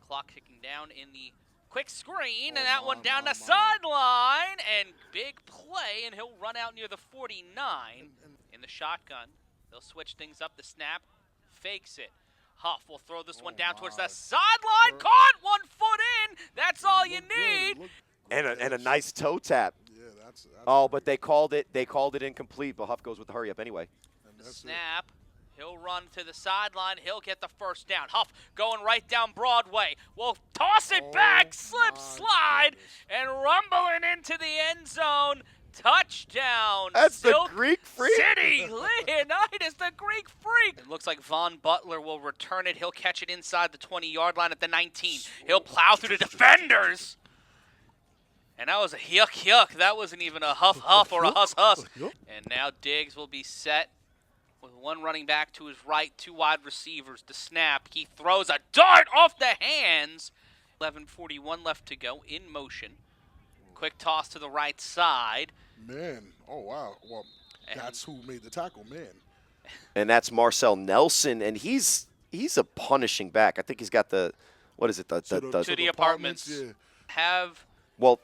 clock kicking down in the quick screen, and that one down the sideline, and big play, and he'll run out near the 49 in the shotgun. They'll switch things up. The snap, fakes it. Huff will throw this one down towards the sideline. Caught, 1 foot in. That's all you need. And a nice toe tap. Yeah, that's but they called it incomplete, but Huff goes with the hurry up anyway. The snap. He'll run to the sideline. He'll get the first down. Huff going right down Broadway. Will toss it back, slip, slide, and rumbling into the end zone. Touchdown. That's Silk the Greek Freak. City. Leonidas, the Greek Freak. It looks like Von Butler will return it. He'll catch it inside the 20-yard line at the 19. He'll plow through the defenders. And that was a yuck. That wasn't even a huff or a huss. And now Diggs will be set with one running back to his right, 2 wide receivers. The snap, he throws a dart off the hands. 11:41 left to go, in motion. Quick toss to the right side. Man, oh wow. Well, that's who made the tackle, man. And that's Marcel Nelson, and he's a punishing back. I think he's got the, what is it? To the apartments. Yeah. Well,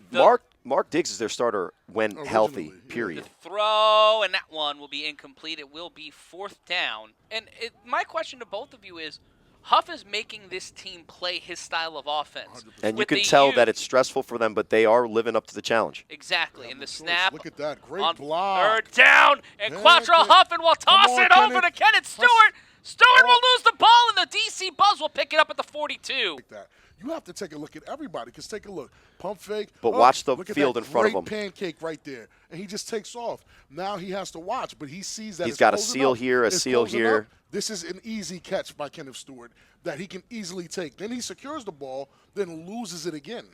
Mark Diggs is their starter when healthy, period. The throw, and that one will be incomplete. It will be 4th down. And my question to both of you is, Huff is making this team play his style of offense. 100%. And you can tell that it's stressful for them, but they are living up to the challenge. Exactly. And the snap. Look at that. Great on block. 3rd down. And Quattro Huffin will toss it over to Kenneth Stewart. Stewart will lose the ball, and the DC Buzz will pick it up at the 42. Like that. You have to take a look at everybody, because take a look. Pump fake. But watch the field in front of him. Great pancake right there. And he just takes off. Now he has to watch, but he sees that he's got a seal here, a seal here. This is an easy catch by Kenneth Stewart that he can easily take. Then he secures the ball, then loses it again.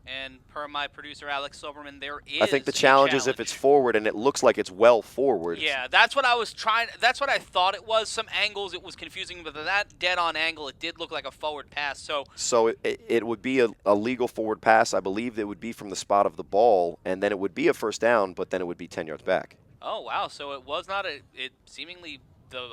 And per my producer, Alex Soberman, there is I think the challenge is if it's forward, and it looks like it's well forward. Yeah, that's what I was trying. That's what I thought it was. Some angles it was confusing, but that dead-on angle, it did look like a forward pass. So it would be a legal forward pass. I believe it would be from the spot of the ball, and then it would be a first down, but then it would be 10 yards back. Oh, wow. So it was not it seemingly the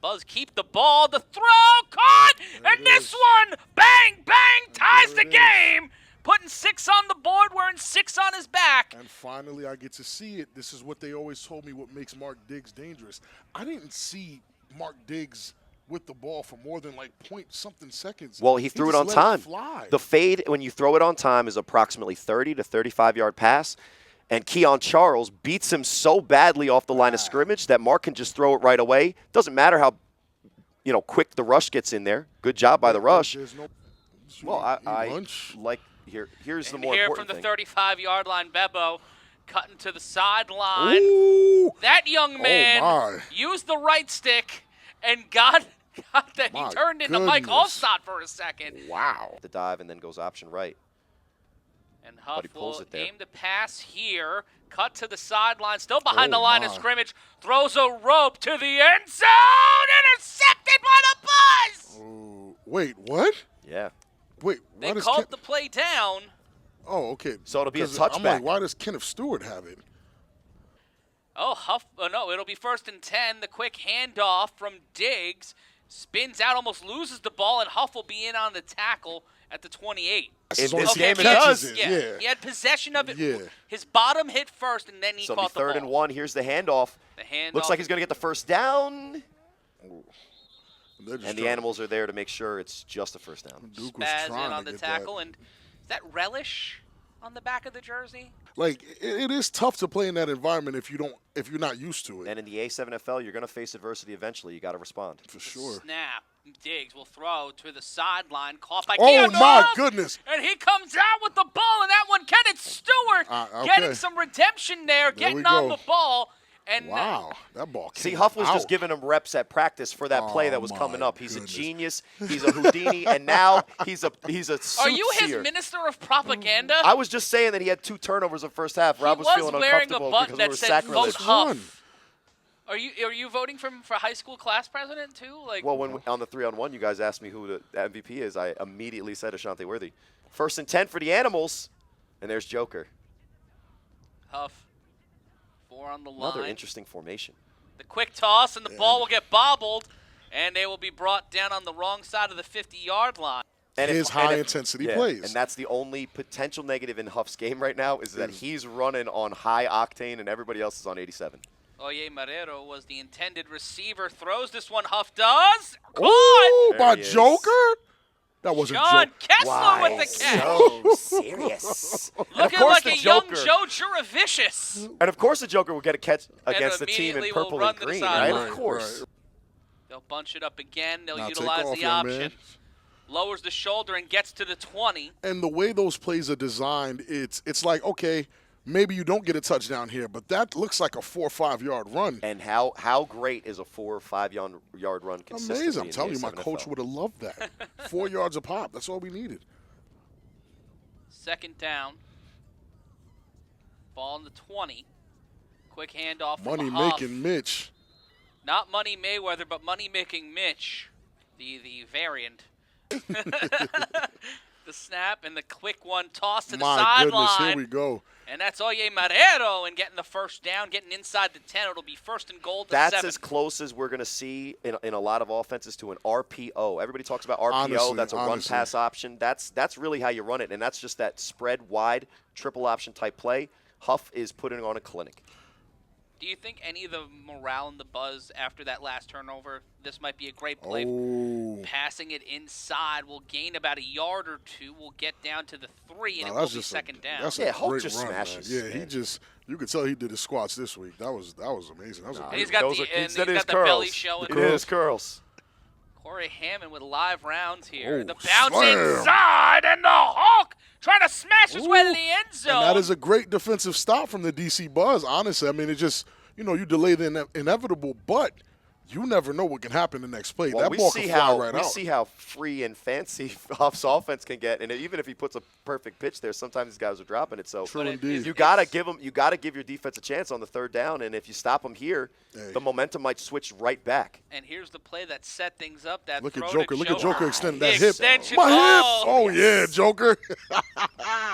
Buzz keep the ball, the throw, caught, and this one, bang, ties the game. Putting 6 on the board, wearing 6 on his back. And finally, I get to see it. This is what they always told me what makes Mark Diggs dangerous. I didn't see Mark Diggs with the ball for more than like point-something seconds. Well, he threw it on time. The fade, when you throw it on time, is approximately 30 to 35-yard pass. And Keon Charles beats him so badly off the line of scrimmage that Mark can just throw it right away. Doesn't matter how quick the rush gets in there. Good job by the rush. Well, I like – Here's the more important thing. Here from the 35-yard line, Bebo cutting to the sideline. Ooh. That young man used the right stick and got that. He turned into Mike Allstott for a second. Wow. The dive and then goes option right. And Huff will aim to pass here. Cut to the sideline, still behind the line of scrimmage. Throws a rope to the end zone. Intercepted by the Buzz. Wait, what? Yeah. Wait, they called the play down. Oh, okay. So it'll be a touchback. I'm like, why does Kenneth Stewart have it? Oh, Huff. No, it'll be 1st and 10. The quick handoff from Diggs. Spins out, almost loses the ball, and Huff will be in on the tackle at the 28. In this game, it does. Yeah. He had possession of it. Yeah. His bottom hit first, and then he caught the ball. 3rd and 1. Here's the handoff. Looks like he's going to get the first down. And the Animals are there to make sure it's just a first down. Spaz in on the tackle, and is that relish on the back of the jersey? Like, it is tough to play in that environment if you're not used to it. And in the A7FL, you're going to face adversity eventually. You got to respond. For sure. Snap. Diggs will throw to the sideline, caught by Keon. Oh my goodness! And he comes out with the ball, and that one, Kenneth Stewart, getting some redemption there, getting on the ball. And wow, that ball came See, Huff was out. just giving him reps at practice for that play that was coming up. He's a genius. He's a Houdini, and now he's a Are you his minister of propaganda? I was just saying that he had 2 turnovers in the first half. Rob was feeling uncomfortable because it was sacrilege. Are you voting for high school class president too? Like, well, when on the 3-on-1, you guys asked me who the MVP is. I immediately said Ashanti Worthy. 1st and 10 for the Animals, and there's Joker. Huff. 4 on the line. Another interesting formation. The quick toss, and the ball will get bobbled, and they will be brought down on the wrong side of the 50-yard line. And his high-intensity plays. And that's the only potential negative in Huff's game right now is that he's running on high octane and everybody else is on 87. Oye Marrero was the intended receiver. Throws this one. Huff does. Oh, Caught! by Joker? That wasn't John Joker. Kessler with the catch. So serious. Looking like a young Joe Juravicious. And of course the Joker will get a catch against the team in immediately will purple run and to the green, sideline. right? Of course. Right. They'll bunch it up again. They'll Now take utilize off, the young option. man. Lowers the shoulder and gets to the 20. And the way those plays are designed, it's like, okay, maybe you don't get a touchdown here, but that looks like a 4 or 5 yard run. And how great is a 4 or 5 yard run consistently? Amazing. I'm in telling the you, my A7FL? coach would have loved that. 4 yards a pop. That's all we needed. Second down. Ball in the 20. Quick handoff from Money Huff. making Mitch. Not Money Mayweather, but Money Making Mitch. The variant. The snap and the quick one tossed to the My goodness, sideline. here we go. And that's Oye Marrero and getting the first down, getting inside the 10. It'll be first and goal to That's 7. as close as we're going to see in a lot of offenses to an RPO. Everybody talks about RPO. Honestly, that's a run-pass option. That's really how you run it, and that's just that spread wide, triple option type play. Huff is putting on a clinic. Do you think any of the morale and the buzz after that last turnover, this might be a great play? Oh. Passing it inside will gain about a yard or two. We'll get down to the 3, and No, it will that's be just second down. That's Yeah, a Hulk great just run, smashes, man. Yeah, he man. just, you could tell he did his squats this week. That was amazing. That was a Nah, And he's great got those the, are- and he's he's got his got the belly curls. showing. It is curls. Corey Hammond with live rounds here. Oh, The bounce slam. inside, and the Hulk trying to smash his way to the end zone. And that is a great defensive stop from the DC Buzz, honestly. I mean, it just, you delay the inevitable, but you never know what can happen the next play. Well, that we ball see can fly how right we out. see how free and fancy Huff's offense can get, and even if he puts a perfect pitch there, sometimes these guys are dropping it. So True indeed. you gotta give your defense a chance on the third down, and if you stop them here, Hey. the momentum might switch right back. And here's the play that set things up. That Look at throw Joker. to Look at Joker extending that The hip. extension. My hip. Oh, Oh, yeah, Joker.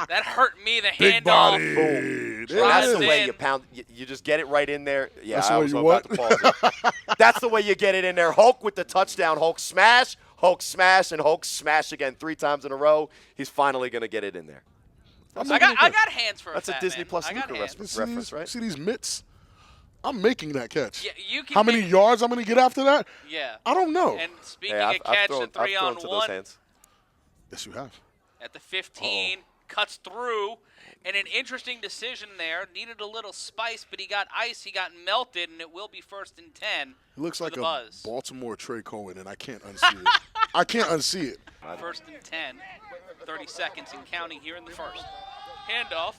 that hurt me. The Big handoff. body. Boom. There And it that's is. the way in. you pound. You just get it right in there. Yeah, That's the I way was you about what? to pause it. That's the way you get it in there. Hulk with the touchdown. Hulk smash, and Hulk smash again 3 times in a row. He's finally going to get it in there. I got hands for That's a fat Disney man. Plus I got Luca hands. reference, right? See these mitts? I'm making that catch. Yeah, you can How many make- yards I'm going to get after that? Yeah. I don't know. And speaking Hey, of catch, the I've thrown to those 3-on-1 hands. Yes, you have. at the 15, cuts through, and an interesting decision there. Needed a little spice, but he got ice, he got melted, and it will be first and 10. He looks for like the a Buzz. Baltimore Trey Cohen, and I can't unsee it. I can't unsee it. First and 10, 30 seconds and counting here in the first. Handoff.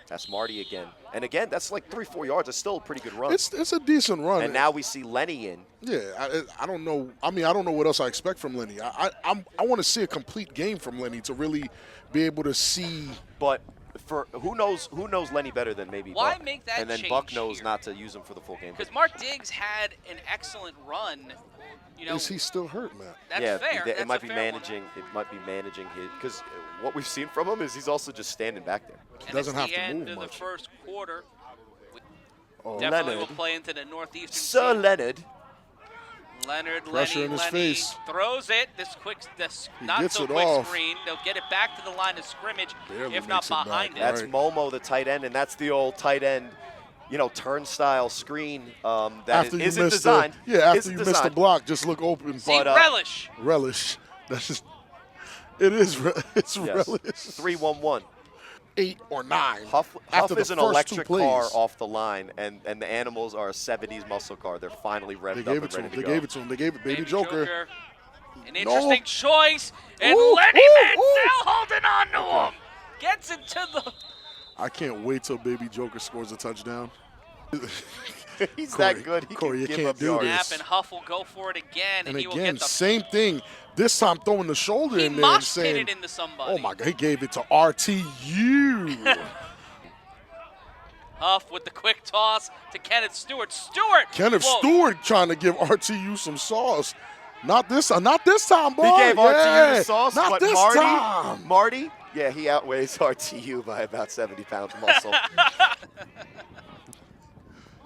That's Marty again. And again, that's like 3-4 yards. It's still a pretty good run. It's a decent run. And now we see Lenny in. Yeah, I don't know. I mean, I don't know what else I expect from Lenny. I want to see a complete game from Lenny to really be able to see. But for who knows Lenny better than maybe Why Buck. make that And then change Buck knows here? not to use him for the full game. Because Mark Diggs had an excellent run. You know, Is he still hurt, Matt? that's yeah, fair. it That's might a be fair managing. It might be managing his because what we've seen from him is he's also just standing back there. One. And doesn't it's have the to end move of much. the first quarter. Oh, Definitely Leonard. will play into the northeastern. Sir seam. Leonard. Leonard, Pressure Lenny, in his Lenny face. throws it. This He not gets so it quick off. screen. They'll get it back to the line of scrimmage, Barely if not makes it back. behind it. That's Right. Momo, the tight end, and that's the old tight end, turnstile screen that after you isn't missed designed. after Isn't you missed the designed. block, just look open. See, but, relish. Relish. That's just. It is. It's Yes. relish. 3-1-1. 8 or 9. Huff after is the an first electric 2 car plays. off the line, and the animals are a 70s muscle car. They're finally revved They up gave and it to ready him. to They go. gave it to him. They gave it. Baby Joker. An interesting choice, and Ooh, Lenny ooh, Manziel ooh. holding on to him. Gets it to the. I can't wait till Baby Joker scores a touchdown. He's Corey, that good. He Corey, you can give can't up do yards. this. Snap, and Huff will go for it again, And he will again, get the. same thing. This time throwing the shoulder He in there and mosh saying, pitted into somebody. "Oh my God!" He gave it to RTU. Huff with the quick toss to Kenneth Stewart. Stewart. Kenneth Whoa. Stewart trying to give RTU some sauce. Not this time, boy. He gave RTU Yeah, the sauce, Not but this time. Marty, yeah, he outweighs RTU by about 70 pounds muscle.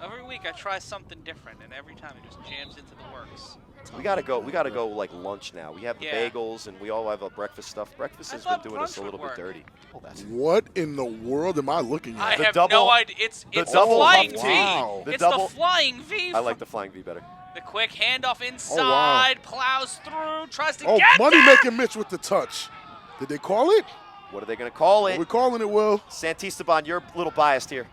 Every week I try something different, and every time it just jams into the works. We gotta go like lunch now. We have the Yeah. bagels and we all have a breakfast stuff. Breakfast I has been thought doing us brunch a would little bit work. dirty. Oh, that's What in the world am I looking I at? The have double- no idea. It's the the double flying huff V. tee. Wow. The It's double- the flying V. I like the flying V better. The quick handoff inside, plows through, tries to Oh, get money there. making Mitch with the touch. Did they call it? What are they gonna call We're it? calling it, Will. Santisteban, you're a little biased here.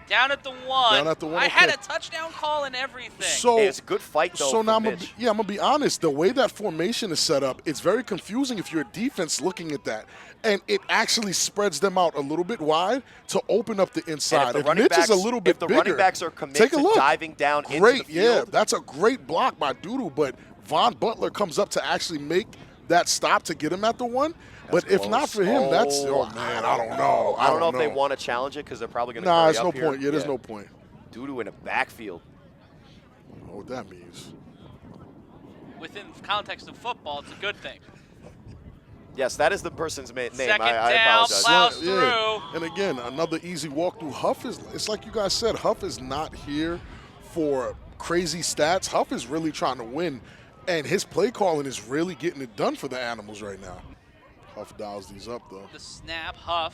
Down at the one. Down at the one, I had okay. a touchdown call and everything. So, Hey, it's a good fight though. so for now I'm Mitch. gonna be honest. The way that formation is set up, it's very confusing if you're a defense looking at that, and it actually spreads them out a little bit wide to open up the And inside. if the If running Mitch backs, is a little bit if the bigger, running backs are committed take a to look. diving down Great, into the field, yeah, that's a great block by Doodle. But Von Butler comes up to actually make that stop to get him at the one. That's But if not close. for him, that's Oh, man, I don't know. I don't know if they want to challenge it because they're probably going to. Nah, hurry there's up no here. point. Yeah, there's no point. Doodoo in a backfield. I don't know what that means. Within context of football, it's a good thing. Yes, that is the person's name. Second I down, apologize. plows Yeah. through. And again, another easy walkthrough. Huff is, it's like you guys said, Huff is not here for crazy stats. Huff is really trying to win, and his play calling is really getting it done for the Animals right now. Huff dials these up, though. The snap, Huff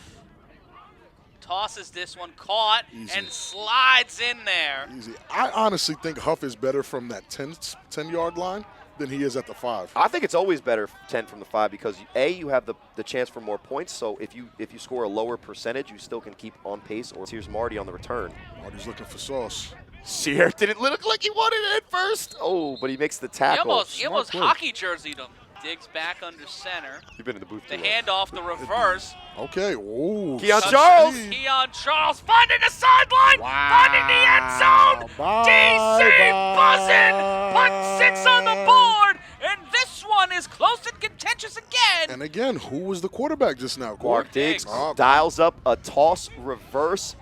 tosses this one, caught, Easy. and slides in there. Easy. I honestly think Huff is better from that 10-yard line than he is at the 5. I think it's always better 10 from the 5 because you have the chance for more points. So if you score a lower percentage, you still can keep on pace. Or here's Marty on the return. Marty's looking for sauce. Sear didn't look like he wanted it at first. Oh, but he makes the He tackle. almost play. hockey jerseyed him. Diggs back under center. You've been in the booth The too long. handoff, the reverse. Okay. Ooh. Keon Touch- Charles. Keon Charles finding the sideline, finding the end zone. Bye, DC bye. buzzing, punt 6 on the board, and this one is close and contentious again. And again, who was the quarterback just now? Corey? Mark Diggs Oh, dials up a toss reverse,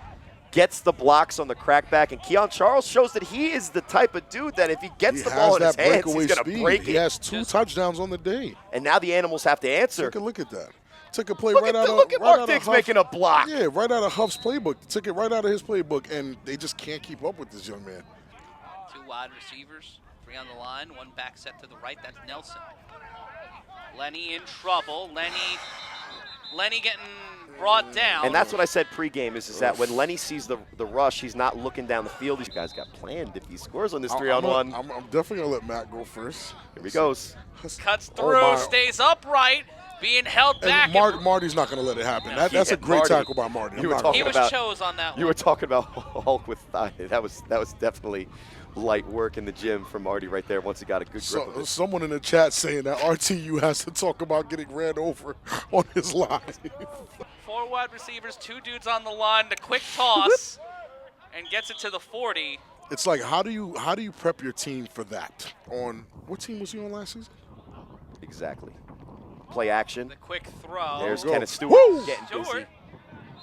gets the blocks on the crackback, and Keon Charles shows that he is the type of dude that if he gets He the has ball in his that hands, breakaway he's going to speed. break He it. has 2 touchdowns on the day. And now the Animals have to answer. Take a look at that. Took a play Look right at, out the, of look at right Mark out of Diggs Huff. making a block. Yeah, right out of Huff's playbook. Took it right out of his playbook, and they just can't keep up with this young man. 2 wide receivers, 3 on the line, 1 back set to the right. That's Nelson. Lenny in trouble. Lenny getting brought down. And that's what I said pregame is that when Lenny sees the rush, he's not looking down the field. These guys got planned if he scores on this 3-on-1. I'm definitely going to let Matt go first. Here he goes. Cuts Oh, through, my. stays upright, being held back. And Marty's not going to let it happen. No. That's a great Marty, tackle by Marty. you were I'm not He gonna- was about- chose on that You one. were talking about Hulk with thigh. That was definitely light work in the gym from Marty right there once he got a good grip of it. Someone in the chat saying that RTU has to talk about getting ran over on his line. 4 wide receivers, 2 dudes on the line. The quick toss and gets it to the 40. It's like, how do you prep your team for that? On what team was he on last season? Exactly. Play action. The quick throw. There's Go. Kenneth Stewart Woo! getting busy. Stewart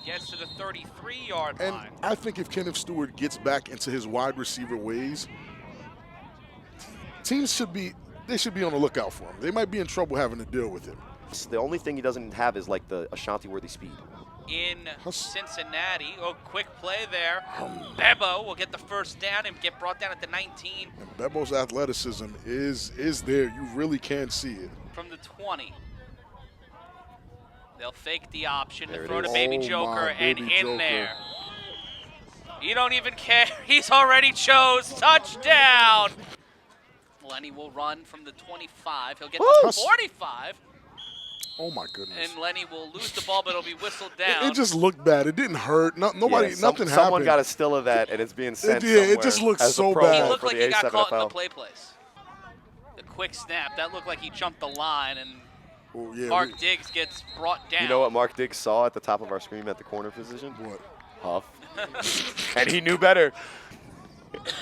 gets to the 33-yard And line. I think if Kenneth Stewart gets back into his wide receiver ways, teams should be on the lookout for him. They might be in trouble having to deal with him. The only thing he doesn't have is like the Ashanti-worthy speed. In Cincinnati. Oh, quick play there. Bebo will get the first down and get brought down at the 19 And Bebo's athleticism is there. You really can see it. from the 20. They'll fake the option There to it throw to is. Baby Oh, Joker my and Baby in Joker. there. You don't even care. He's already chose. Touchdown. Lenny will run from the 25. He'll get to the Woo! 45. Oh my goodness. And Lenny will lose the ball, but it'll be whistled down. It just looked bad. It didn't hurt. Nobody, Yeah, nothing Someone happened. got a still of that, and it's being sent yeah, it somewhere just looks as a so promo bad. He looked for like the he got caught in the A7FL. play place. The quick snap, that looked like he jumped the line, and Oh, yeah, Mark Diggs gets brought down. You know what Mark Diggs saw at the top of our screen at the corner position? What? Huff. And he knew better.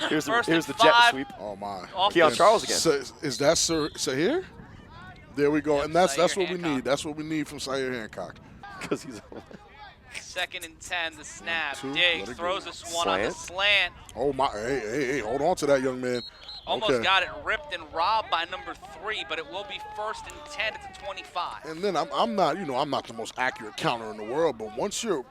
Here's First the and jet 5. sweep. Oh my. Off Keon the- Charles again. So, is that Sahir? There we go. Yep, And that's Zaire what we Hancock. need. That's what we need from Zaire Hancock. Because he's 2nd and 10, the snap. 1, 2, Diggs let it throws go. this one on the slant. Oh my. Hey, hold on to that, young man. Almost Okay. got it ripped and robbed by number 3, but it will be 1st and 10 at the 25. And then I'm not, I'm not the most accurate counter in the world, but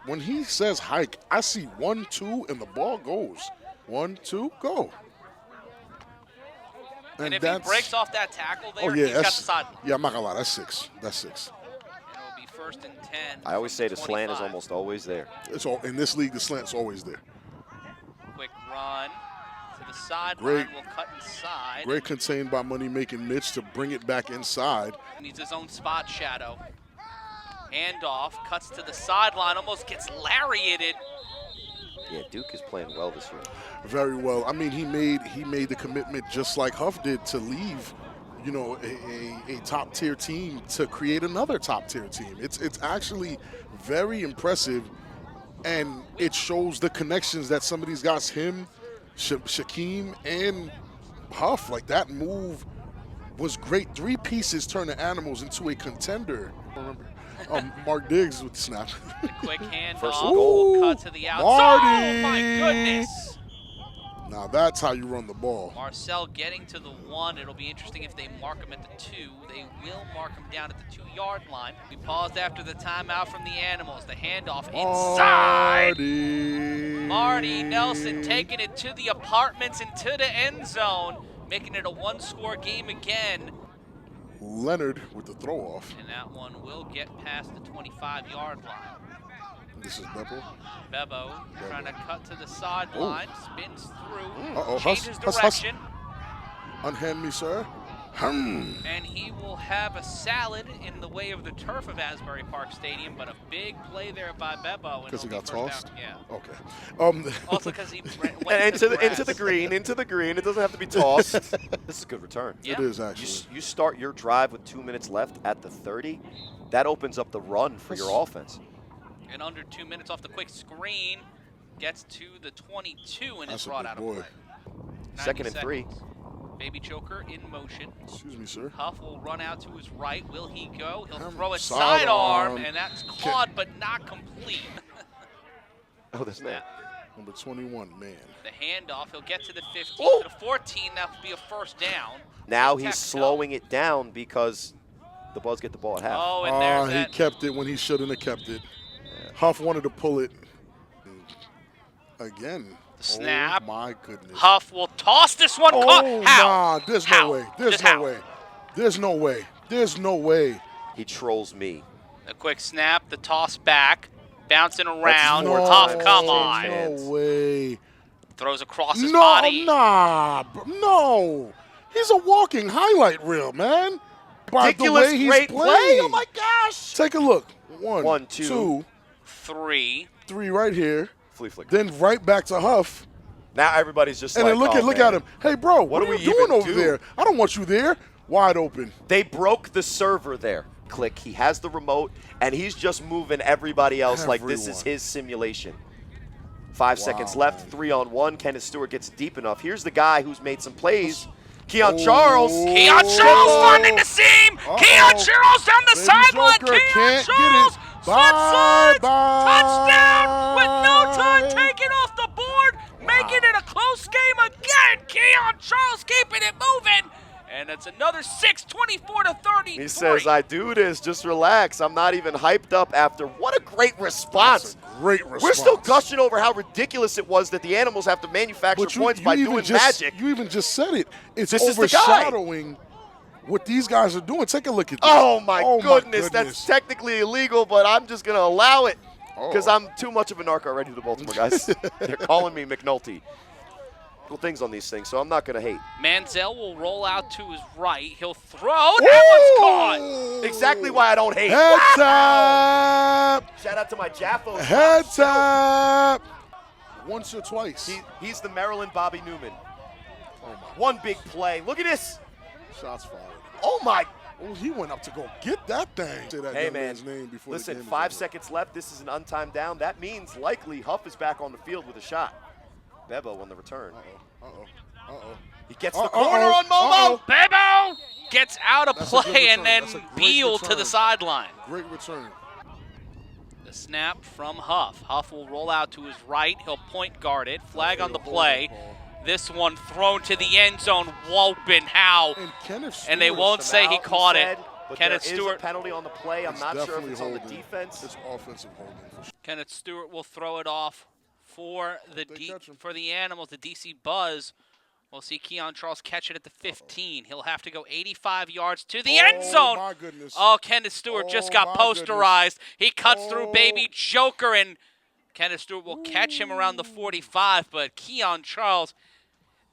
when he says hike, I see 1, 2, and the ball goes. 1, 2, go. And if he breaks off that tackle there, yeah, he's got the side. Yeah, I'm not gonna lie, that's 6. That's 6. And it'll be 1st and 10. I always say the 25. slant is almost always there. It's all in this league. The slant's always there. Quick run to the sideline. Great. Will cut inside. Great contained by money-making Mitch to bring it back inside. Needs his own spot shadow. Handoff, cuts to the sideline, almost gets lariated. Yeah, Duke is playing well this year. Very well. I mean, he made the commitment just like Huff did to leave, you know, a top-tier team to create another top-tier team. It's actually very impressive, and it shows the connections that some of these guys, him, Shaquem, and Huff, like that move was great. 3 pieces turn the Animals into a contender. Remember, Mark Diggs with the snap. The quick handoff, First and goal. cut to the outside. Marty! Oh my goodness! Now that's how you run the ball. Marcel getting to the 1. It'll be interesting if they mark him at the 2. They will mark him down at the 2-yard line. We paused after the timeout from the Animals. The handoff inside. Marty Nelson taking it to the apartments and to the end zone, making it a 1-score game again. Leonard with the throw off. And that one will get past the 25-yard line. This is Bebo. Bebo trying to cut to the sideline, spins through, Uh-oh. changes Huss. direction. Unhand me, sir. And he will have a salad in the way of the turf of Asbury Park Stadium, but a big play there by Bebo. Because he got tossed? Yeah. Okay. Also because he went And into the grass. green. It doesn't have to be tossed. This is a good return. Yeah. It is actually. You start your drive with 2 minutes left at the 30. That opens up the run for your offense. And under 2 minutes off the quick screen, gets to the 22 and That's is a brought big out of boy. play. 2nd 90 and 3. seconds. Baby choker in motion. Excuse me, sir. Huff will run out to his right. Will he go? He'll throw a Sidearm. sidearm, and that's caught but not complete. Oh, that's not. Number 21, man. The handoff, he'll get to the 15, Oh. to the 14. That will be a first down. Now Tech he's help. slowing it down because the Buzz get the ball at half. Oh, and there's He that. kept it when he shouldn't have kept it. Huff wanted to pull it. Again. The snap. Oh, my goodness. Huff will toss this one. Oh, How? nah. There's How? no way. There's Just no how? way. There's no way. There's no way. He trolls me. The quick snap, the toss back, bouncing around. more Huff, times come to on. change No way. Throws across his No, body. nah. No. He's a walking highlight reel, man. By the Ridiculous way he's great playing. play. Oh, my gosh. Take a look. One, One, two. 3. 3 right here. Flea flick. Then right back to Huff. Now everybody's just And like, then look oh, at him. Hey, bro, what do are we you doing even over do? there? I don't want you there. Wide open. They broke the server there. Click. He has the remote, and he's just moving everybody else like this is Everyone. his simulation. 5 seconds left. 3-on-1. Kenneth Stewart gets deep enough. Here's the guy who's made some plays. Keon Charles. Keon Charles finding the seam. Keon Charles down the Baby sideline. Joker Keon can't get Charles. it. Sled slides. Bye. Touchdown with no time taken off the board. Making it a close game again. Keon Charles keeping it moving. And it's another 6, 24-30. He says, I do this. Just relax. I'm not even hyped up after. What a great response. That's a great response. We're still gushing over how ridiculous it was that the Animals have to manufacture But points by even doing just, magic. You even just said it. It's This is the guy. overshadowing what these guys are doing. Take a look at this. Oh, my goodness. That's technically illegal, but I'm just going to allow it because I'm too much of a narc already to the Baltimore guys. They're calling me McNulty. Little things on these things, so I'm not going to hate. Manziel will roll out to his right. He'll throw. That one's caught. Exactly why I don't hate. Head tap. Shout out to my Jaffo. Head tap. Once or twice. He's the Maryland Bobby Newman. Oh, my. One big play. Look at this. Shots fired. Oh, my. Oh, he went up to go get that thing. Say that Hey, young man. man's name before the Listen, game is 5 over. seconds left. This is an untimed down. That means likely Huff is back on the field with a shot. Bebo on the return. He gets the corner on Momo. Bebo gets out of That's a good play and return. then That's a great Beal to return. the sideline. Great return. The snap from Huff. Huff will roll out to his right. He'll point guard it. Flag on the play. This one thrown to the end zone. Whooping how. And Kenneth And they Stewart, won't say he Now, caught it. said, but Kenneth there is Stewart. a penalty on the play. I'm it's not sure if definitely it's on the holding. defense. It's offensive holding. For sure. Kenneth Stewart will throw it off for Catch him. for the Animals. The DC Buzz We'll see Keon Charles catch it at the 15. He'll have to go 85 yards to the end zone. My goodness. Oh, Kenneth Stewart just got posterized. He cuts through Baby Joker, and Kenneth Stewart will catch him around the 45, but Keon Charles,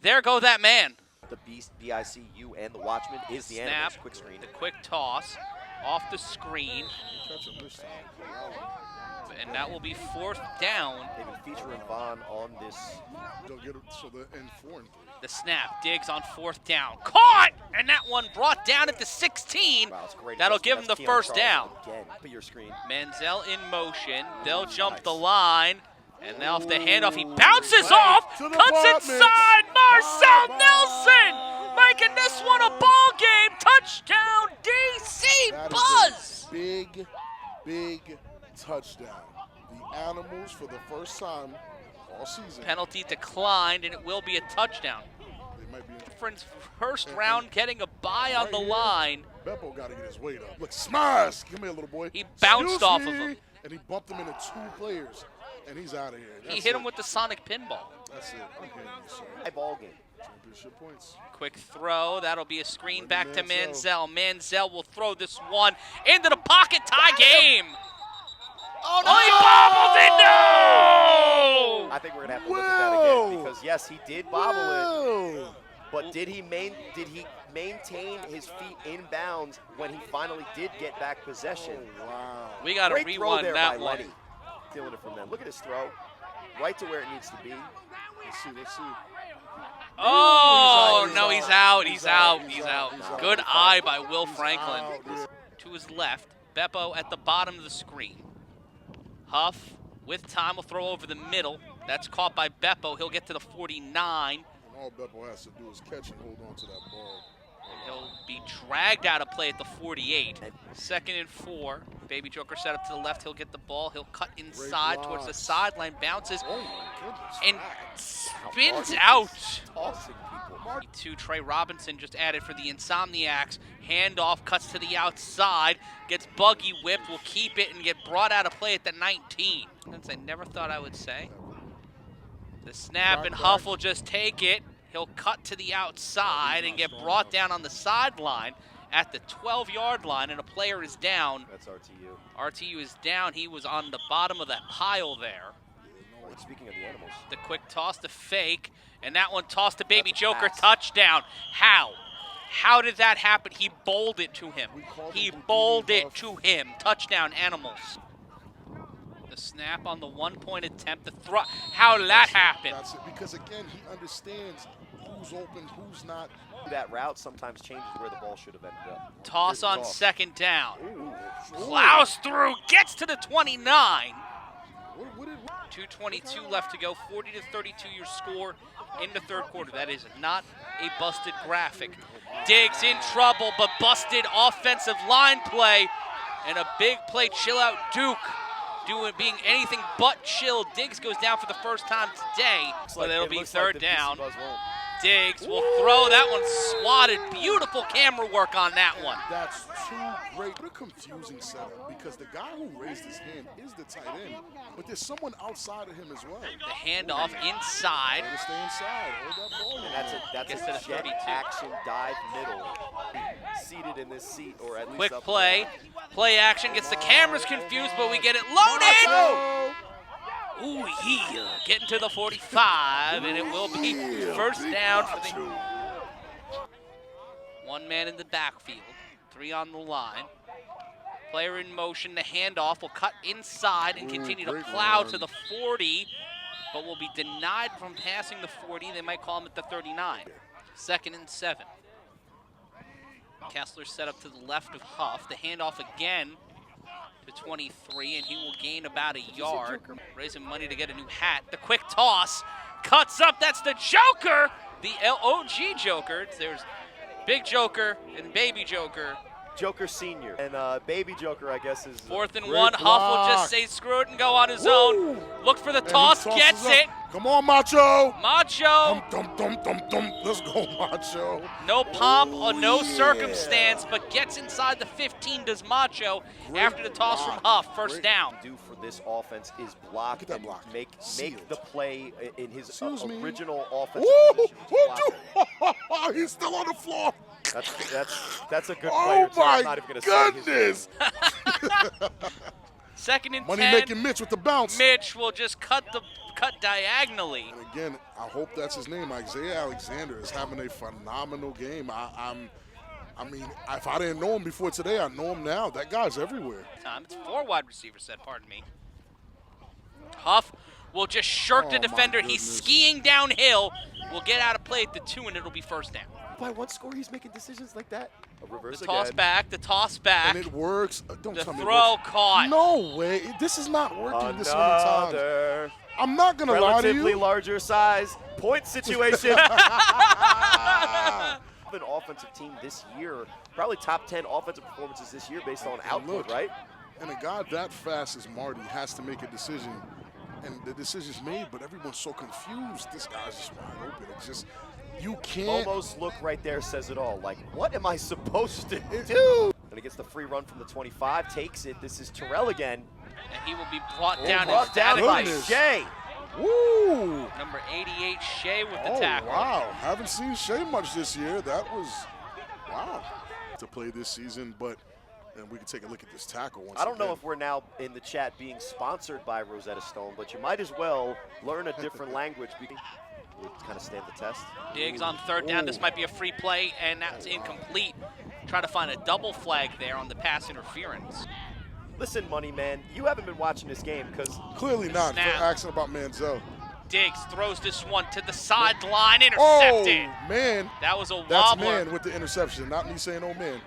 there go that man. The Beast, BICU, and the Watchman is the Snap, Animals. Quick screen. the quick toss, off the screen, and that will be 4th down. They've been featuring Vaughn on this. They'll get it, so they're in 4 and 3. The snap, Diggs on 4th down. Caught! And that one brought down at the 16. Wow, it's great. That'll give him the Keon first Charles down. Again, put your screen. Manziel in motion. They'll jump the line. And now if the handoff, he bounces off, cuts inside, Marcel Nelson, making this one a ball game. Touchdown, DC Buzz. Big touchdown. The Animals, for the first time all season. Penalty declined, and it will be a touchdown. They might be Friends, first round getting a bye on the line. Beppo got to get his weight up. Look, smash! Come here, little boy. He bounced Excuse off me. of him. And he bumped him into 2 players, and he's out of here. He hit him with the sonic pinball. That's it. I'm hitting you, sir. High ball game. Championship points. Quick throw. That'll be a screen back to Manziel. Manziel. Manziel will throw this one into the pocket. Tie game. Oh, no! He bobbled it. No! I think we're gonna have to look at that again because yes, he did bobble it, but did he maintain his feet inbounds when he finally did get back possession? Oh, wow. We got to Great throw rewind there that by one. Lenny. Stealing it from them. Look at his throw, right to where it needs to be. Let's see. Oh, He's no, out. he's out. Good eye by Will Franklin. To his left, Beppo at the bottom of the screen. Huff, with time, will throw over the middle. That's caught by Beppo. He'll get to the 49. And all Beppo has to do is catch and hold on to that ball. He'll be dragged out of play at the 48. 2nd and 4. Baby Joker set up to the left. He'll get the ball. He'll cut inside towards the sideline. Bounces Oh, my goodness. and spins out. Tossing people. To Trey Robinson just added for the Insomniacs. Handoff cuts to the outside. Gets buggy whipped. Will keep it and get brought out of play at the 19. Since I never thought I would say. The snap and Huff will just take it. He'll cut to the outside and get brought down on the sideline at the 12-yard line, and a player is down. That's RTU. RTU is down. He was on the bottom of that pile there. Speaking of the Animals. The quick toss to fake, and that one tossed to Baby That's a Joker. pass. Touchdown. How? How did that happen? He bowled it to him. He bowled it to him. Touchdown, Animals. The snap on the 1-point attempt. The throw. How did that happen? That's it. Because, again, he understands who's open, who's not. That route sometimes changes where the ball should have ended up. Toss on toss. 2nd down. Ooh. Plows through, gets to the 29. What did 2:22 left to go. 40-32 your score in the 3rd quarter. That is not a busted graphic. Diggs in trouble, but busted offensive line play. And a big play, chill out Duke. Being anything but chill. Diggs goes down for the first time today. So it'll be 3rd down. Diggs will throw that one swatted. Beautiful camera work on that one. That's too great. What a confusing setup, because the guy who raised his hand is the tight end, but there's someone outside of him as well. The handoff inside. Gotta stay inside. Hold that ball. And that's Gets a to the jet 32. action dive middle. Seated in this seat, or at least Quick up play. Play action gets the cameras confused, but we get it loaded. Ooh, yeah. Getting to the 45, and it will be first down for the... One man in the backfield, 3 on the line. Player in motion, the handoff will cut inside and continue to great plow run. to the 40, but will be denied from passing the 40. They might call him at the 39. 2nd and 7. Kessler set up to the left of Huff. The handoff again to 23, and he will gain about a yard. Raising money to get a new hat. The quick toss cuts up. That's the Joker, the LOG Joker. There's Big Joker and Baby Joker. Joker Senior. And Baby Joker, I guess, is 4th and Great 1. Huff will block. just say screw it and go on his Woo. own. Look for the And he toss, tosses gets up. it. Come on, Macho. Macho, Let's go, Macho. no pomp or no yeah. circumstance, but gets inside the 15 does Macho Great after the toss block. from Huff. First Great. down. Do for this offense is block Look at that and block. make Sealed. the play in his Excuse me. original offensive Woo! position. which is blocker. He's still on the floor. That's a good Oh player, too. I'm my not even going to say his name. goodness! 2nd and Money 10. making Mitch with the bounce. Mitch will just cut diagonally. And again, I hope that's his name. Isaiah Alexander is having a phenomenal game. I mean, if I didn't know him before today, I know him now. That guy's everywhere. It's 4 wide receivers set, pardon me. Huff will just shirk the Oh, my defender. He's goodness. skiing downhill. Will get out of play at the 2, and it'll be first down. By one score, he's making decisions like that. A reverse The toss again. back, the toss back. And it works. Don't The tell me it throw works. caught. No way. This is not working this many times. Another I'm not going to lie to relatively you. larger size point situation. An offensive team this year, probably top 10 offensive performances this year based on output, look, right? And a guy that fast as Marty has to make a decision. And the decision's made, but everyone's so confused. This guy's just wide open. It's just, you can't. Momo's look right there says it all. Like, what am I supposed to do? And he gets the free run from the 25, takes it. This is Terrell again. And he will be brought down. Brought down by goodness. Shea. Woo! Number 88, Shea with the Oh, tackle. wow. Haven't seen Shea much this year. That was, wow. To play this season, but and we can take a look at this tackle once I don't know again. if we're now in the chat being sponsored by Rosetta Stone, but you might as well learn a different language. Would kind of stand the test. Diggs on 3rd down. This might be a free play, and that's incomplete. Try to find a double flag there on the pass interference. Listen, Money Man, you haven't been watching this game because Clearly not. Snap. For asking about Manziel. Diggs throws this one to the sideline, intercepted. Oh, man. That was a That's wobbler. man with the interception, not me saying oh, man.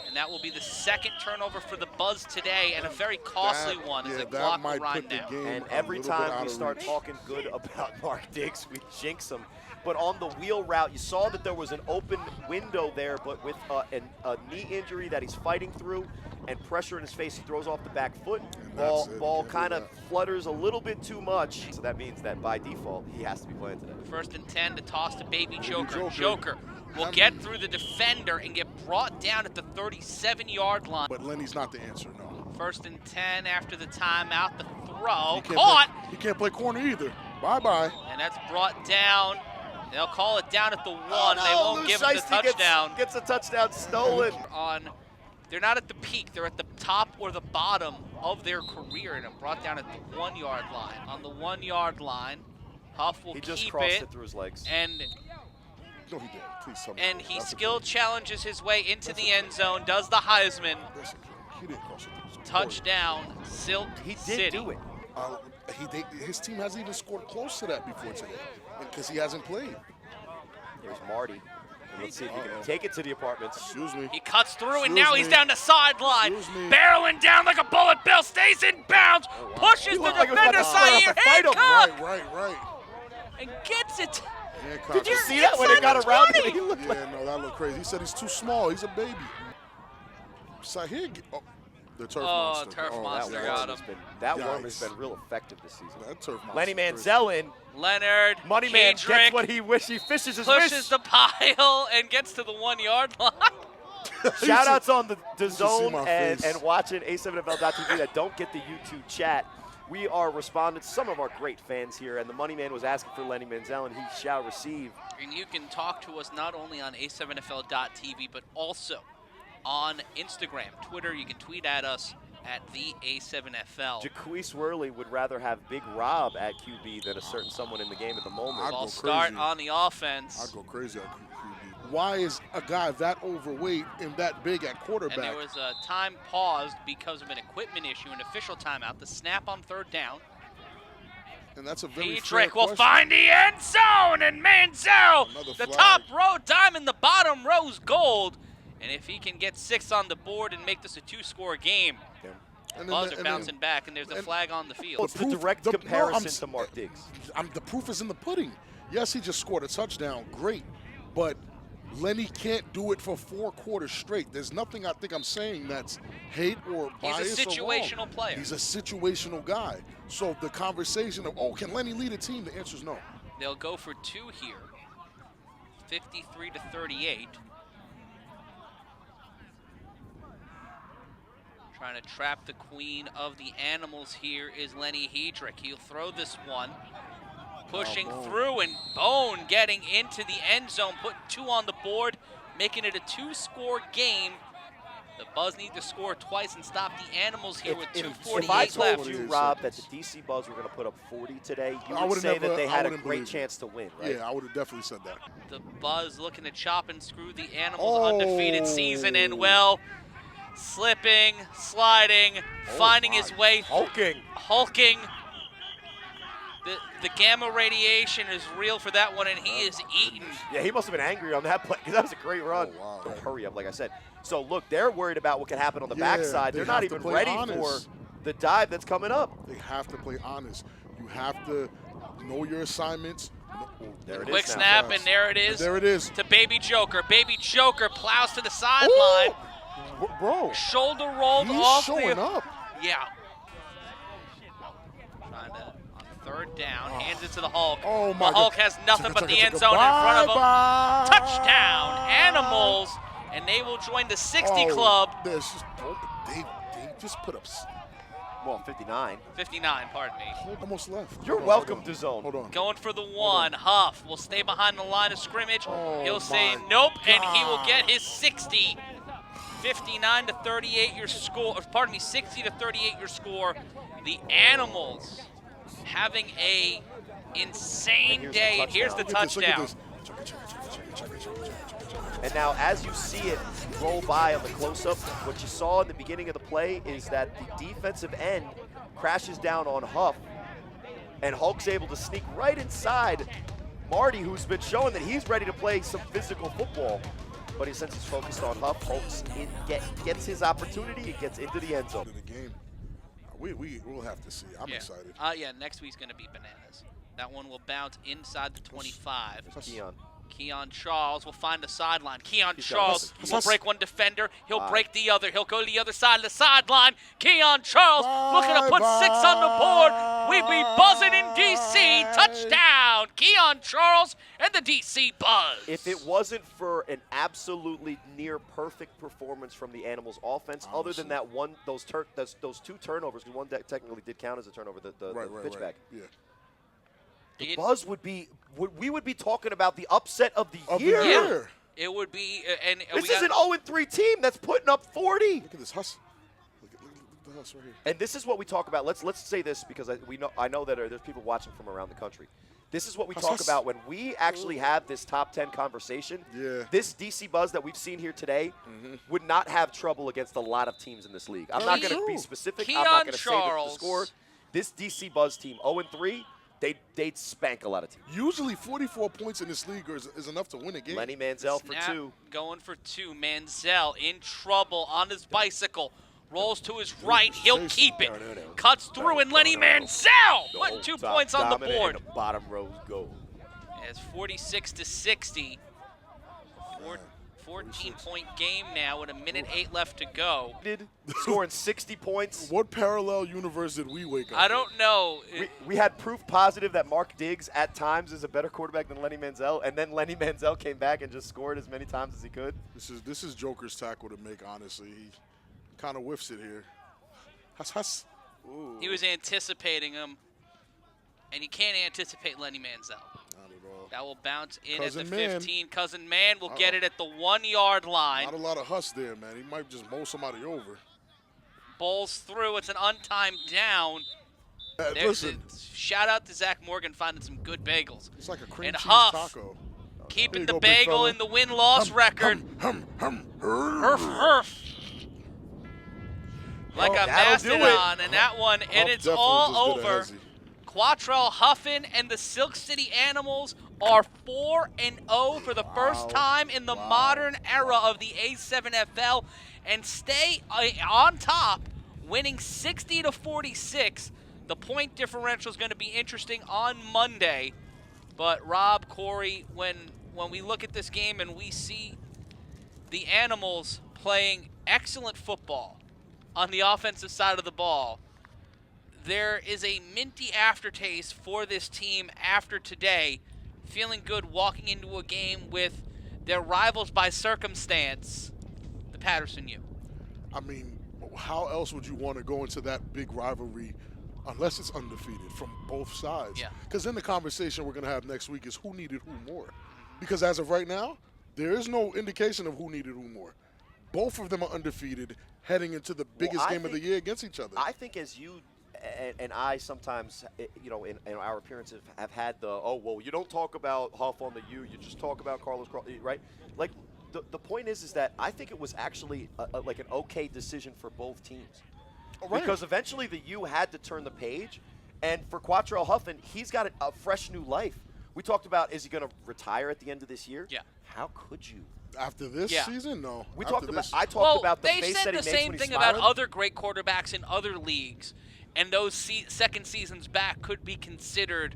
And that will be the 2nd turnover for the Buzz today, and a very costly one as yeah, the that clock will might run put the down. game and a every little bit time out we of start reach. talking good about Mark Diggs, we jinx him. But on the wheel route, you saw that there was an open window there, but with a knee injury that he's fighting through and pressure in his face, he throws off the back foot. that's it. Ball Can't do kind of that. flutters a little bit too much. So that means that by default, he has to be playing today. 1st and 10 to toss to Baby Joker. Joker. Joker will get through the defender and get brought down at the 37-yard line. But Lenny's not the answer, no. 1st and 10 after the timeout. The throw He can't caught, He can't play corner either. Bye-bye. and that's brought down. They'll call it down at the 1. Oh, They won't Lou give him the Shiesty touchdown. Gets a touchdown stolen. They're not at the peak. They're at the top or the bottom of their career, and brought down at the 1-yard line. On the 1-yard line, Huff will He just keep crossed it, it through his legs. and No, he didn't. Please tell me. and did. he That's a skill joke. challenges his way into the end zone. Does the Heisman That's a joke. He didn't cross it. It's touchdown? Silk He did City. do it. His team hasn't even scored close to that before today because he hasn't played. There's Marty. And let's see if he can take it to the apartments. Excuse me. He cuts through, and Excuse now he's me. down the sideline. Excuse me. Barreling down like a bullet bill, stays in bounds, pushes He the looked like he was about defender, to start up Sayer a fight him. Hancock, Right. and gets it. Hancock. Did you You're see that when it inside got the around 20. him? He looked like Yeah, no, that looked crazy. He said he's too small. He's a baby. Sahir, the turf monster. Turf Oh, monster that got worm him. has been worm has Yikes. been real effective this season. That turf monster. Lenny is crazy. Manziel in. Leonard Money Man Kedrick gets what he wishes. He fishes his pushes wish. the pile and gets to the 1-yard line. Shout outs on the see zone my and face. watching A7FL.tv that don't get the YouTube chat. We are responding to some of our great fans here, and the Money Man was asking for Lenny Manziel, and he shall receive. And you can talk to us not only on A7FL.tv, but also on Instagram, Twitter. You can tweet at us at the A7FL. Jaquise Worley would rather have Big Rob at QB than a certain someone in the game at the moment. I'd Ball go start crazy. on the offense. I'd go crazy at QB. Why is a guy that overweight and that big at quarterback? And there was a time paused because of an equipment issue, an official timeout. The snap on 3rd down. And that's a very fair Kedrick will question. find the end zone, and Manziel, Another the flag. top row diamond, the bottom row's gold. And if he can get 6 on the board and make this a 2-score game, And then Buzz the- are and then- bouncing back, and there's a and- flag on the field. What's the proof- direct the- no, comparison I'm- to Mark Diggs? The proof is in the pudding. Yes, he just scored a touchdown. Great. But Lenny can't do it for 4 quarters straight. There's nothing I think I'm saying that's hate or bias. He's a situational player. He's a situational guy. So the conversation of, oh, can Lenny lead a team? The answer is no. They'll go for 2 here. 53-38. Trying to trap the queen of the animals here is Lenny Hedrick. He'll throw this one. Pushing through, and Bone getting into the end zone, putting 2 on the board, making it a 2-score game. The Buzz need to score twice and stop the animals here with 2:48 If I left. told you, Rob, that the DC Buzz were going to put up 40 today, you would say that they had a great chance to win, right? Yeah, I would have definitely said that. The Buzz looking to chop and screw the animals' undefeated season in well. Slipping, sliding, finding his way. Hulking. The gamma radiation is real for that one, and he is eaten. Yeah, he must have been angry on that play because that was a great run. Oh, wow. Hurry up, like I said. So, look, they're worried about what can happen on the backside. They're not even ready for the dive that's coming up. They have to play honest. You have to know your assignments. There it is. Quick snap, and there it is. There it is. To Baby Joker. Baby Joker plows to the sideline. Bro. Shoulder rolled off. He's showing up. Yeah. Trying to, on 3rd down, hands it to the Hulk. Oh, the my Hulk has nothing but the end zone in front of him. Touchdown, Animals. And they will join the 60 club. They just put up. Well, 59. 59, pardon me. Almost left. You're welcome to zone. Hold on. Going for the 1. Huff will stay behind the line of scrimmage. He'll say nope, and he will get his 60. 59-38 your score. Pardon me, 60-38 your score. The Animals having a insane day. And here's the touchdown. And now, as you see it roll by on the close-up, what you saw in the beginning of the play is that the defensive end crashes down on Huff, and Hulk's able to sneak right inside Marty, who's been showing that he's ready to play some physical football. But since he's focused on Huff, Hulk gets his opportunity and gets into the end zone. The game. We'll have to see. I'm excited. Yeah, next week's going to be bananas. That one will bounce inside the 25. Keon Charles will find the sideline. Keon Charles will break one defender. He'll break the other. He'll go to the other side of the sideline. Keon Charles looking to put 6 on the board. We be buzzing in D.C. Touchdown, Keon Charles and the D.C. Buzz. If it wasn't for an absolutely near perfect performance from the Animals offense, other than that one, those 2 turnovers, because one technically did count as a turnover, the pitchback. Yeah. The Buzz we would be talking about the upset of the year. Yeah, it would be. And this is an 0-3 team that's putting up 40. Look at this hustle. Look at the hustle right here. And this is what we talk about. Let's say this because I know that there's people watching from around the country. This is what we talk about when we actually have this top 10 conversation. Yeah. This DC Buzz that we've seen here today would not have trouble against a lot of teams in this league. I'm not going to be specific. I'm not going to say the score. This DC Buzz team, 0-3. They'd spank a lot of teams. Usually 44 points in this league is enough to win a game. Lenny Manziel for 2. Going for 2. Manziel in trouble on his bicycle. Rolls to his right. He'll keep it. Cuts through, and Lenny Manziel putting 2 points on the board. And the bottom rows go. It's 46-60. 14-point game now with 1:08 left to go. Scoring 60 points. What parallel universe did we wake up? I don't know. We had proof positive that Mark Diggs at times is a better quarterback than Lenny Manziel, and then Lenny Manziel came back and just scored as many times as he could. This is Joker's tackle to make, honestly. He kind of whiffs it here. He was anticipating him, and you can't anticipate Lenny Manziel. Not at all. That will bounce in Cousin at the Man. 15. Cousin Man will get it at the 1-yard line. Not a lot of huss there, man. He might just mow somebody over. Bowls through. It's an untimed down. Listen, Shout out to Zach Morgan finding some good bagels. it's like a cream And cheese Huff taco. keeping There the you go, big bagel fella. in the win-loss record. Herf, herf. Like a that'll do it. mastodon, and that one, and it's all over. Hezzy. Quattrell Huffin and the Silk City Animals are 4-0 for the first time in the modern era of the A7FL and stay on top, winning 60-46. The point differential is going to be interesting on Monday. But Rob, Corey, when when we look at this game and we see the Animals playing excellent football on the offensive side of the ball, there is a minty aftertaste for this team after today, feeling good walking into a game with their rivals by circumstance, the Patterson U. I mean, how else would you want to go into that big rivalry unless it's undefeated from both sides? Yeah. Because then the conversation we're going to have next week is who needed who more. Because as of right now, there is no indication of who needed who more. Both of them are undefeated heading into the biggest game of the year against each other. I think as you and I sometimes, in our appearances have had the, oh, well, you don't talk about Huff on the U, you just talk about Carlos, right? Like, the point is that I think it was actually like an okay decision for both teams. Right. Because eventually the U had to turn the page, and for Quattrell Huffin, he's got a fresh new life. We talked about, is he going to retire at the end of this year? Yeah. How could you? After this season, no. We talked about. I talked about the face that he makes when he's smiling. They said the same thing about other great quarterbacks in other leagues, and those second seasons back could be considered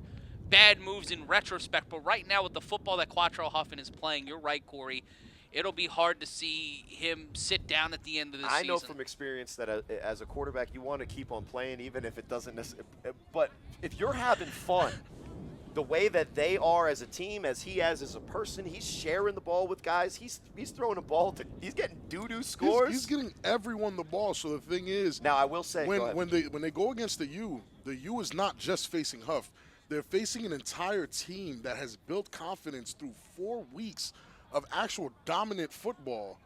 bad moves in retrospect. But right now, with the football that Quattrell Huffin is playing, you're right, Corey. It'll be hard to see him sit down at the end of the season. I know from experience that as a quarterback, you want to keep on playing, even if it doesn't necessarily. But if you're having fun, the way that they are as a team, as he is as a person, he's sharing the ball with guys. He's throwing a ball to. He's getting doo-doo scores. He's getting everyone the ball. So the thing is, now I will say, when they go against the U is not just facing Huff. They're facing an entire team that has built confidence through 4 weeks of actual dominant football.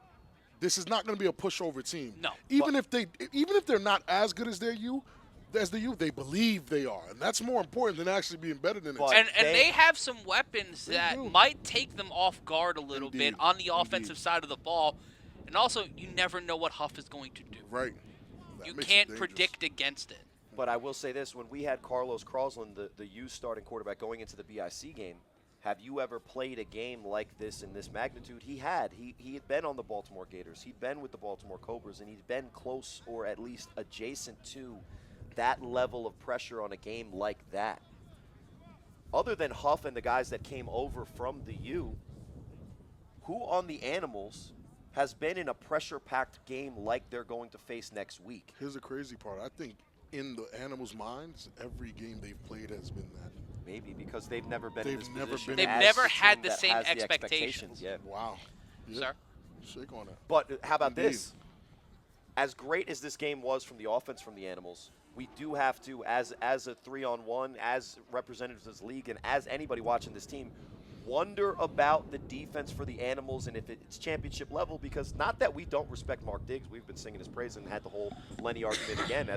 This is not going to be a pushover team. No. Even if they're not as good as the U, they believe they are, and that's more important than actually being better than it. And they have some weapons that might take them off guard a little bit on the offensive side of the ball, and also you never know what Huff is going to do. Right. You can't predict against it. But I will say this: when we had Carlos Crosland, the U starting quarterback, going into the BIC game, have you ever played a game like this in this magnitude? He had. He had been on the Baltimore Gators. He'd been with the Baltimore Cobras, and he'd been close or at least adjacent to that level of pressure on a game like that. Other than Huff and the guys that came over from the U, who on the Animals has been in a pressure-packed game like they're going to face next week? Here's the crazy part. I think in the Animals' minds, every game they've played has been that. Maybe because they've never been in this position. They've never had the same expectations. Yeah. Wow. Yeah. Sir? Shake on it. But how about this? As great as this game was from the offense from the Animals, we do have to, as a 3-on-1, as representatives of this league, and as anybody watching this team, wonder about the defense for the Animals and if it's championship level, because not that we don't respect Mark Diggs. We've been singing his praise and had the whole Lenny argument again.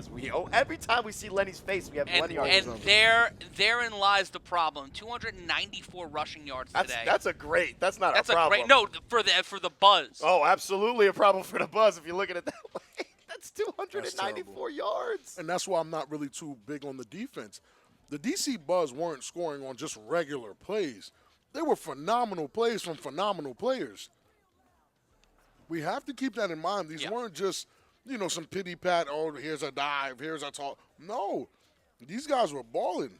Every time we see Lenny's face, we have Lenny argument. And therein lies the problem. 294 rushing yards today. That's not a problem. No, for the buzz. Oh, absolutely a problem for the buzz if you look at it that way. That's 294 yards. And that's why I'm not really too big on the defense. The DC Buzz weren't scoring on just regular plays. They were phenomenal plays from phenomenal players. We have to keep that in mind. These weren't just, some pity-pat, oh, here's a dive, here's a talk. No, these guys were balling.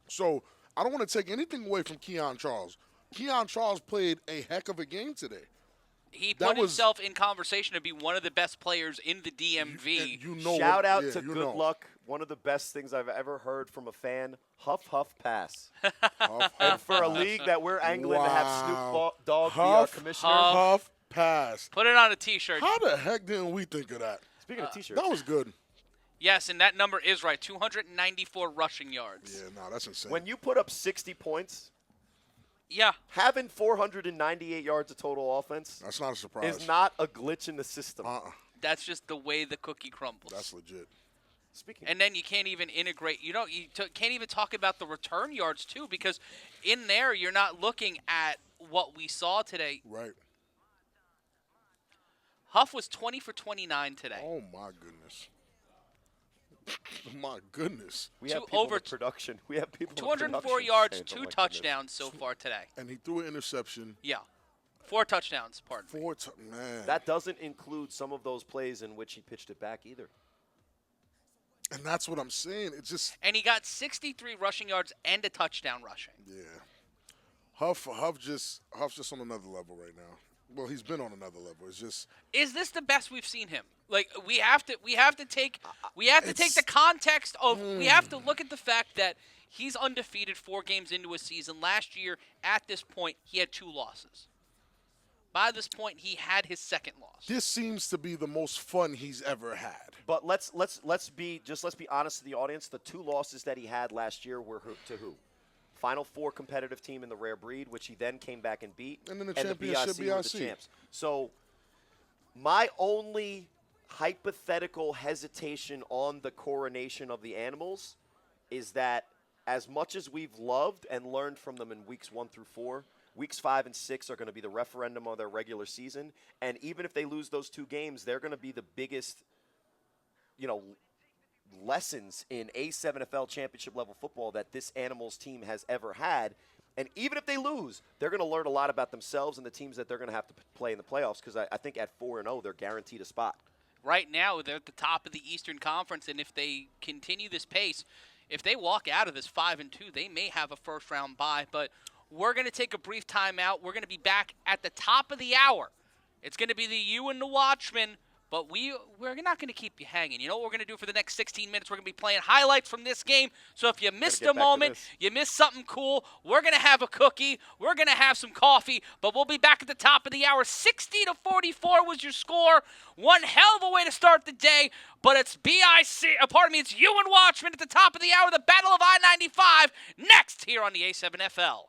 So I don't want to take anything away from Keon Charles. Keon Charles played a heck of a game today. He put himself in conversation to be one of the best players in the DMV. Shout out to Good Luck. One of the best things I've ever heard from a fan. Huff, huff, pass. And for a league that we're angling to have Snoop Dogg be our commissioner. Huff, pass. Put it on a T-shirt. How the heck didn't we think of that? Speaking of T-shirts. That was good. Yes, and that number is right. 294 rushing yards. Yeah, no, that's insane. When you put up 60 points, having 498 yards of total offense, that's not a surprise. Is not a glitch in the system. That's just the way the cookie crumbles. That's legit. And then you can't even integrate. You can't even talk about the return yards too, because in there you're not looking at what we saw today. Right. Huff was 20 for 29 today. Oh my goodness. My goodness. We have people in production. We have people 204 yards, 2 touchdowns so far today. And he threw an interception. Yeah. 4 touchdowns, pardon me. Man. That doesn't include some of those plays in which he pitched it back either. And that's what I'm saying. It's just. And he got 63 rushing yards and a touchdown rushing. Yeah. Huff's just on another level right now. Well, he's been on another level. It's just Is this the best we've seen him? Like we have to take the context of we have to look at the fact that he's undefeated 4 games into a season. Last year at this point he had 2 losses. By this point he had his second loss. this seems to be the most fun he's ever had. But let's be honest to the audience. The 2 losses that he had last year were to who? Final 4 competitive team in the rare breed, which he then came back and beat, And then the championship BIC were the champs. So my only hypothetical hesitation on the coronation of the animals is that as much as we've loved and learned from them in weeks 1 through 4, weeks 5 and 6 are going to be the referendum of their regular season. And even if they lose those 2 games, they're going to be the biggest, lessons in A7FL championship level football that this Animals team has ever had. And even if they lose, they're going to learn a lot about themselves and the teams that they're going to have to play in the playoffs, because I think at 4-0, they're guaranteed a spot. Right now they're at the top of the Eastern Conference, and if they continue this pace, if they walk out of this 5-2, they may have a first-round bye. But we're going to take a brief timeout. We're going to be back at the top of the hour. It's going to be the You and the Watchmen. But we're not going to keep you hanging. You know what we're going to do for the next 16 minutes? We're going to be playing highlights from this game. So if you missed a moment, you missed something cool, we're going to have a cookie. We're going to have some coffee. But we'll be back at the top of the hour. 60-44 was your score. One hell of a way to start the day. But it's it's You and Watchmen at the top of the hour. The Battle of I-95 next here on the A7FL.